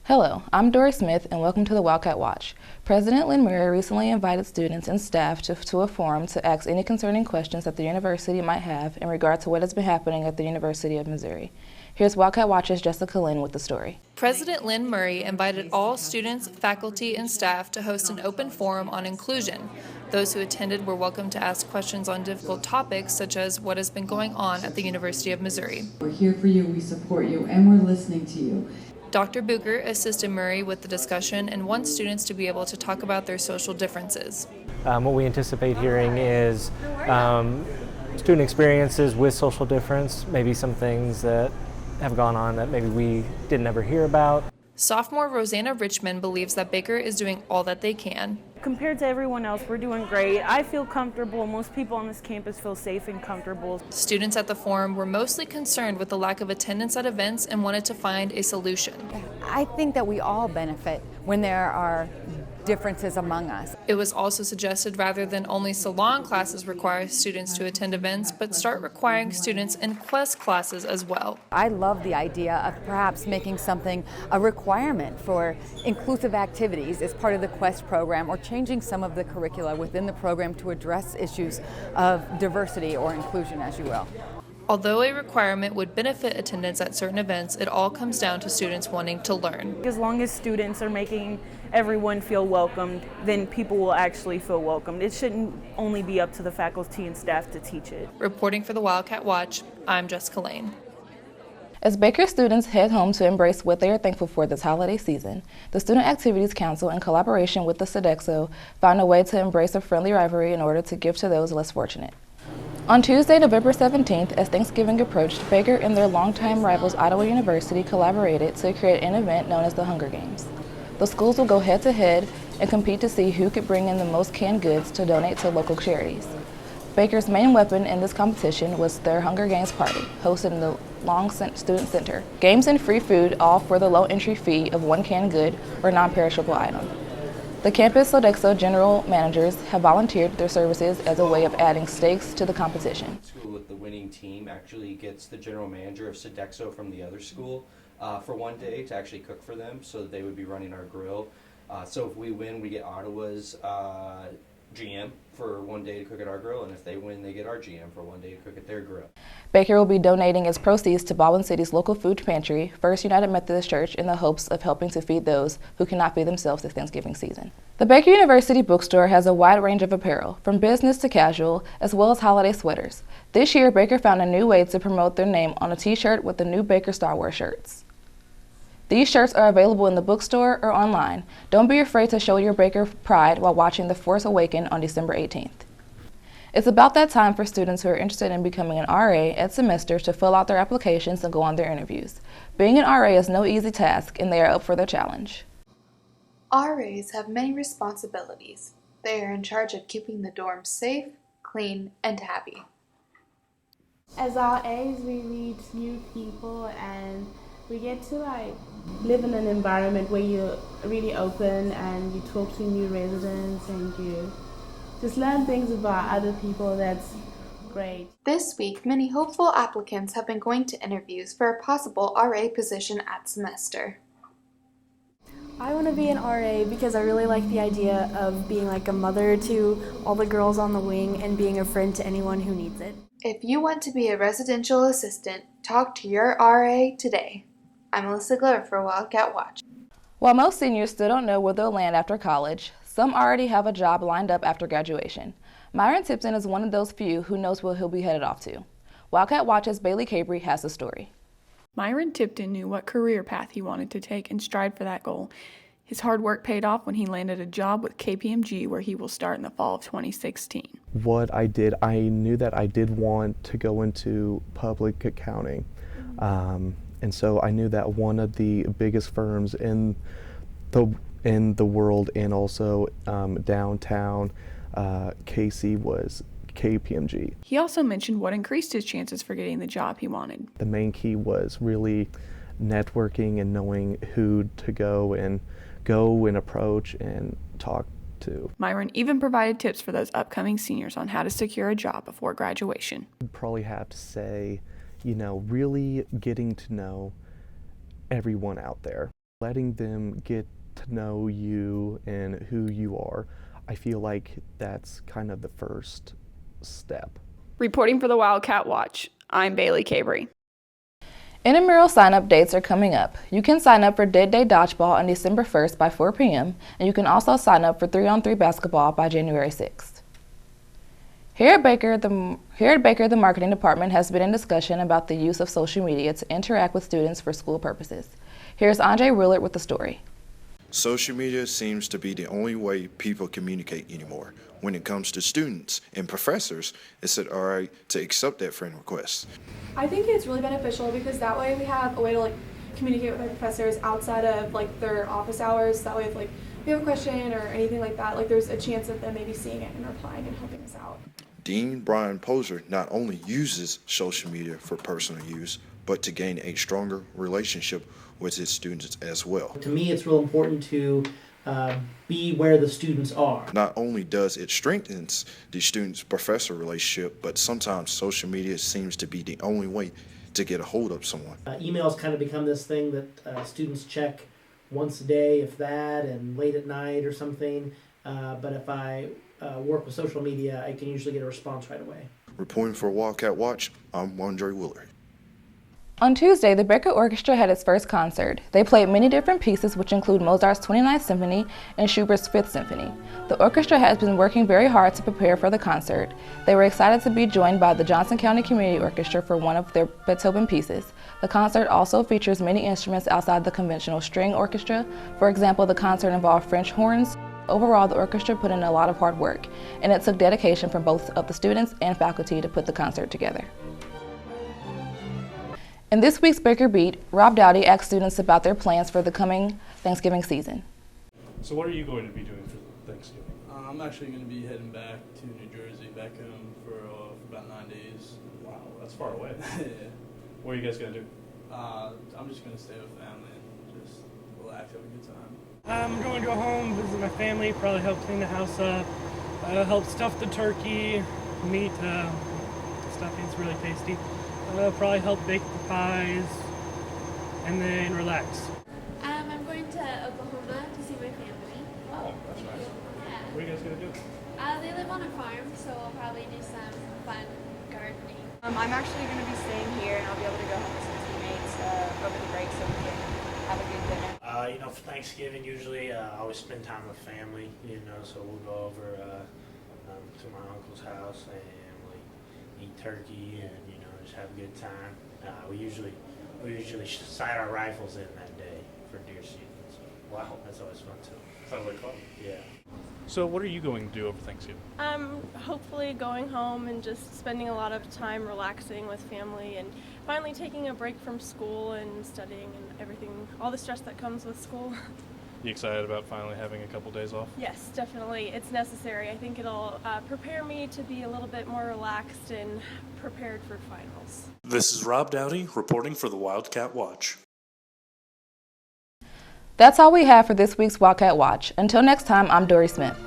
Hello, I'm Dory Smith and welcome to the Wildcat Watch. President Lynn Murray recently invited students and staff to a forum to ask any concerning questions that the university might have in regard to what has been happening at the University of Missouri. Here's Wildcat Watch's Jessica Lynn with the story. President Lynn Murray invited all students, faculty, and staff to host an open forum on inclusion. Those who attended were welcome to ask questions on difficult topics such as what has been going on at the University of Missouri. We're here for you, we support you, and we're listening to you. Dr. Booker assisted Murray with the discussion and wants students to be able to talk about their social differences. What we anticipate hearing is student experiences with social difference, maybe some things that have gone on that maybe we didn't ever hear about. Sophomore Rosanna Richmond believes that Baker is doing all that they can. Compared to everyone else, we're doing great. I feel comfortable. Most people on this campus feel safe and comfortable. Students at the forum were mostly concerned with the lack of attendance at events and wanted to find a solution. I think that we all benefit when there are differences among us. It was also suggested rather than only salon classes require students to attend events, but start requiring students in Quest classes as well. I love the idea of perhaps making something a requirement for inclusive activities as part of the Quest program, or changing some of the curricula within the program to address issues of diversity or inclusion, as you will. Although a requirement would benefit attendance at certain events, it all comes down to students wanting to learn. As long as students are making everyone feel welcomed, then people will actually feel welcomed. It shouldn't only be up to the faculty and staff to teach it. Reporting for the Wildcat Watch, I'm Jessica Lane. As Baker students head home to embrace what they are thankful for this holiday season, the Student Activities Council, in collaboration with the Sodexo, found a way to embrace a friendly rivalry in order to give to those less fortunate. On Tuesday, November 17th, as Thanksgiving approached, Baker and their longtime rivals Ottawa University collaborated to create an event known as the Hunger Games. The schools will go head-to-head and compete to see who could bring in the most canned goods to donate to local charities. Baker's main weapon in this competition was their Hunger Games party, hosted in the Long Student Center. Games and free food, all for the low entry fee of one canned good or non-perishable item. The campus Sodexo general managers have volunteered their services as a way of adding stakes to the competition. School with the winning team actually gets the general manager of Sodexo from the other school for one day to actually cook for them, so that they would be running our grill. So if we win, we get Ottawa's GM for one day to cook at our grill, and if they win, they get our GM for one day to cook at their grill. Baker will be donating its proceeds to Baldwin City's local food pantry, First United Methodist Church, in the hopes of helping to feed those who cannot feed themselves this Thanksgiving season. The Baker University bookstore has a wide range of apparel, from business to casual, as well as holiday sweaters. This year, Baker found a new way to promote their name on a t-shirt with the new Baker Star Wars shirts. These shirts are available in the bookstore or online. Don't be afraid to show your Baker pride while watching The Force Awakens on December 18th. It's about that time for students who are interested in becoming an RA at semester to fill out their applications and go on their interviews. Being an RA is no easy task, and they are up for the challenge. RAs have many responsibilities. They are in charge of keeping the dorm safe, clean, and happy. As RAs, we meet new people and we get to live in an environment where you're really open and you talk to new residents and you just learn things about other people. That's great. This week, many hopeful applicants have been going to interviews for a possible RA position at semester. I want to be an RA because I really like the idea of being like a mother to all the girls on the wing and being a friend to anyone who needs it. If you want to be a residential assistant, talk to your RA today. I'm Melissa Glover for Wildcat Watch. While most seniors still don't know where they'll land after college, some already have a job lined up after graduation. Myron Tipton is one of those few who knows where he'll be headed off to. Wildcat Watch's Bailey Cabry has the story. Myron Tipton knew what career path he wanted to take and strive for that goal. His hard work paid off when he landed a job with KPMG, where he will start in the fall of 2016. What I did, I knew that I did want to go into public accounting. And so I knew that one of the biggest firms in the world and also downtown KC was KPMG. He also mentioned what increased his chances for getting the job he wanted. The main key was really networking and knowing who to go and approach and talk to. Myron even provided tips for those upcoming seniors on how to secure a job before graduation. I'd probably have to say, really getting to know everyone out there. Letting them get to know you and who you are, I feel like that's kind of the first step. Reporting for the Wildcat Watch, I'm Bailey Cabry. Intramural sign-up dates are coming up. You can sign up for Dead Day Dodgeball on December 1st by 4 p.m., and you can also sign up for 3-on-3 basketball by January 6th. Here at Baker, the marketing department has been in discussion about the use of social media to interact with students for school purposes. Here's Andre Willard with the story. Social media seems to be the only way people communicate anymore. When it comes to students and professors, it's all right to accept that friend request. I think it's really beneficial because that way we have a way to communicate with our professors outside of their office hours. That way if we have a question or anything like that, there's a chance of them maybe seeing it and replying and helping us out. Dean Brian Poser not only uses social media for personal use, but to gain a stronger relationship with his students as well. To me, it's real important to be where the students are. Not only does it strengthen the student-professor relationship, but sometimes social media seems to be the only way to get a hold of someone. Emails kind of become this thing that students check once a day, if that, and late at night or something. But if I work with social media, I can usually get a response right away. Reporting for Wildcat Watch, I'm Andre Willard. On Tuesday, the Baker Orchestra had its first concert. They played many different pieces, which include Mozart's 29th Symphony and Schubert's 5th Symphony. The orchestra has been working very hard to prepare for the concert. They were excited to be joined by the Johnson County Community Orchestra for one of their Beethoven pieces. The concert also features many instruments outside the conventional string orchestra. For example, the concert involved French horns. Overall, the orchestra put in a lot of hard work, and it took dedication from both of the students and faculty to put the concert together. In this week's Baker Beat, Rob Dowdy asked students about their plans for the coming Thanksgiving season. So what are you going to be doing for Thanksgiving? I'm actually going to be heading back to New Jersey, back home for about 9 days. Wow, that's far away. Yeah. What are you guys going to do? I'm just going to stay with family and just relax, have a good time. I'm going to go home, visit my family, probably help clean the house up, help stuff the turkey, meat, stuffing's really tasty. Probably help bake the pies, and then relax. I'm going to Oklahoma to see my family. Oh, that's nice. Yeah. What are you guys going to do? They live on a farm, so I'll probably do some fun gardening. I'm actually going to be staying here, and I'll be able to go home with some teammates over the break so we can have a good dinner. For Thanksgiving, usually I always spend time with family, so we'll go over to my uncle's house and we eat turkey and, just have a good time. We usually sight our rifles in that day for deer season. So, wow, that's always fun too. Sounds like fun. Yeah. So what are you going to do over Thanksgiving? Hopefully going home and just spending a lot of time relaxing with family and finally taking a break from school and studying and everything, all the stress that comes with school. You excited about finally having a couple days off? Yes, definitely. It's necessary. I think it'll prepare me to be a little bit more relaxed and prepared for finals. This is Rob Dowdy reporting for the Wildcat Watch. That's all we have for this week's Wildcat Watch. Until next time, I'm Dory Smith.